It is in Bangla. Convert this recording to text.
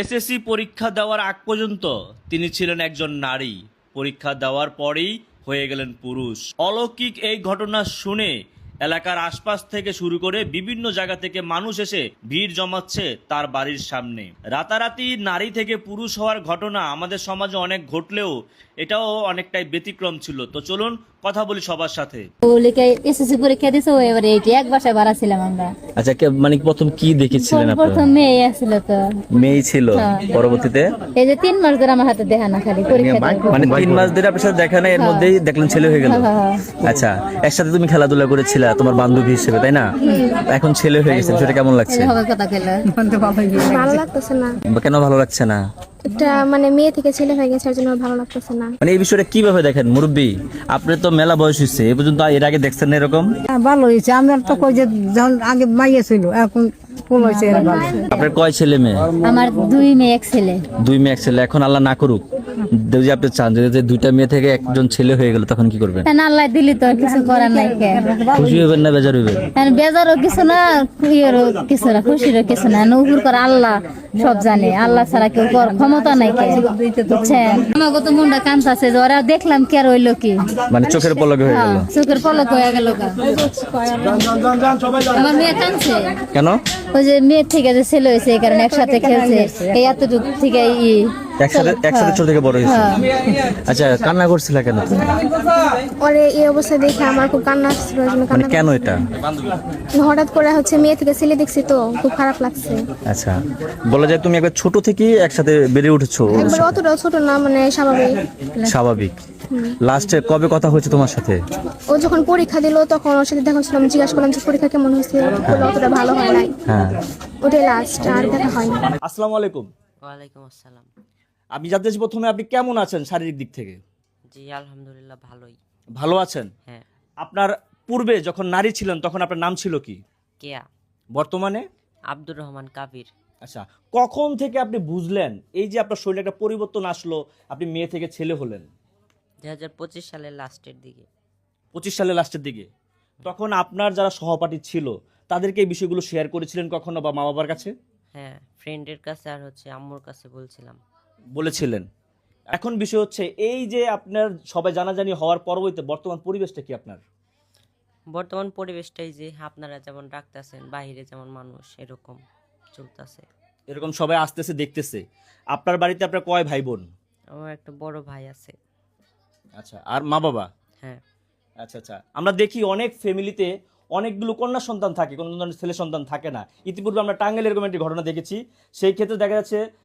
এসএসসি পরীক্ষা দেওয়ার আগ পর্যন্ত তিনি ছিলেন একজন নারী। পরীক্ষা দেওয়ার পরেই হয়ে গেলেন পুরুষ। অলৌকিক এই ঘটনা শুনে এলাকার আশপাশ থেকে শুরু করে বিভিন্ন জায়গা থেকে মানুষ এসে ভিড় জমাচ্ছে তার বাড়ির সামনে। রাতারাতি নারী থেকে পুরুষ হওয়ার ঘটনা আমাদের সমাজে অনেক ঘটলেও এটাও অনেকটাই ব্যতিক্রম ছিল। তো চলুন কথা বলি সবার সাথে। এসএসসি পরীক্ষা দিছে এবারে এইটি এক বাসায় ভাড়া ছিলাম আমরা। আচ্ছা মানে প্রথম কি দেখেছিলেন আপনারা? প্রথম মেয়ে আসছিল তো। মেয়ে ছিল, পরবর্তীতে এই যে 3 মাস ধরে আমার হাতে দেখা না, খালি পরীক্ষা দেওয়ার। মানে 3 মাস ধরে আপনার সাথে দেখা না, এর মধ্যেই দেখলেন ছেলে হয়ে গেল। আচ্ছা, একসাথে তুমি খেলাধুলা করেছিলা তোমার বান্ধবী হিসেবে, তাই না? এখন ছেলে হয়ে গেছে, সেটা কেমন লাগছে? কথা কইলা ভালো লাগতেছে না। কেন ভালো লাগছে না? এটা মানে মেয়ে থেকে ছেলে হয়ে গেছে, এর জন্য ভালো লাগতেছে না। মানে এই বিষয়টা কিভাবে দেখেন মুরব্বী? আপনি তো মেলা বয়স হয়েছে, এ পর্যন্ত এর আগে দেখছেন না এরকম? ভালো হয়েছে। আমরা তো কই যে যখন আগে মাইয়া ছিল, এখন ফুল হয়েছে। আপনার কয় ছেলে মেয়ে? আমার 2 মেয়ে 1 ছেলে। 2 মেয়ে 1 ছেলে। এখন আল্লাহ না করুক যদি আপনি চান যে 2টা মেয়ে থেকে একজন ছেলে হয়ে গেল, তখন কি করবেন? না, আল্লাহ দিলি তো আর কিছু করার নাই। খুশি হবেন না বেজার হইবেন? বেজারও কিছু না, খুশিরও কিছু না, খুশিরও কিছু না। উপর করে আল্লাহ সব জানে, আল্লাহ ছাড়া কেউ ক্ষমতা নাই। বুঝছেন, আমাকে তো মনটা কাঁদতাছে যে ওরা দেখলাম কি আর হইলো কি, মানে চোখের পলকে হয়ে গেল। চোখের পলক হয়ে গেল। আমার মেয়ে কাঁদছে। কেন? ওই যে মেয়ের থেকে যে ছেলে হয়েছে, এই কারণে একসাথে খেলছে, এই এতটুকু থেকে একসাথে ছোট থেকে বড় হয়েছে। আচ্ছা, কান্না করছিল কেন? ওরে এই অবস্থা দেখে আমার খুব কান্না আসছিল, এর জন্য মানে কান্না। কেন এটা? হঠাৎ করে মেয়ে থেকে ছেলে দেখছি তো খুব খারাপ লাগছে। আচ্ছা, বলা যায় তুমি একবার ছোট থেকেই একসাথে বেড়ে উঠেছো। একবার অতটা ছোট না, মানে স্বাভাবিক। স্বাভাবিক। লাস্টে কবে কথা হয়েছে তোমার সাথে? ও যখন পরীক্ষা দিল তখন ওর সাথে দেখা হচ্ছিল, আমি জিজ্ঞাসা করলাম যে পরীক্ষা কেমন হয়েছে, বললো অতটা ভালো হয় নাই। হ্যাঁ। ওটাই লাস্ট, আর দেখা হয়নি। আসসালামু আলাইকুম। ওয়ালাইকুম আসসালাম। আমি জানতে চাই প্রথমে আপনি কেমন আছেন শারীরিক দিক থেকে? জি আলহামদুলিল্লাহ ভালোই। ভালো আছেন? হ্যাঁ। আপনার পূর্বে যখন নারী ছিলেন তখন আপনার নাম ছিল কি? কেয়া বর্তমানে? আব্দুর রহমান কাবির। আচ্ছা, কখন থেকে আপনি বুঝলেন এই যে আপনার শরীরে একটা পরিবর্তন আসলো, আপনি মেয়ে থেকে ছেলে হলেন? 2025 সালের লাস্টের দিকে। 25 সালের লাস্টের দিকে। তখন আপনার যারা সহপাঠী ছিল তাদেরকে এই বিষয়গুলো শেয়ার করেছিলেন কখনো, বা মা বাবার কাছে হ্যাঁ, ফ্রেন্ডের কাছে আর আম্মুর কাছে বলছিলাম। বলেছিলেন? এখন বিষয় হচ্ছে এই যে আপনার সবাই জানাজানি হওয়ার পরবর্তীতে বর্তমান পরিবেশটা কি আপনার? বর্তমান পরিবেশটাই যে আপনারা যেমন রাখতেছেন, বাইরে যেমন মানুষ এরকম চলতেছে। এরকম সবাই আসতেছে, দেখতেছে। আপনার বাড়িতে আপনার কয় ভাই বোন? আমার একটা বড় ভাই আছে। আচ্ছা, আর মা বাবা? হ্যাঁ। আচ্ছা আচ্ছা, আমরা দেখি অনেক ফ্যামিলিতে অনেকগুলো কন্যা সন্তান থাকে, কোনো ধরনের ছেলে সন্তান থাকে না। ইতিপূর্বে আমরা টাঙ্গাইলে এরকম একটি ঘটনা দেখেছি। সেই ক্ষেত্রে দেখা যাচ্ছে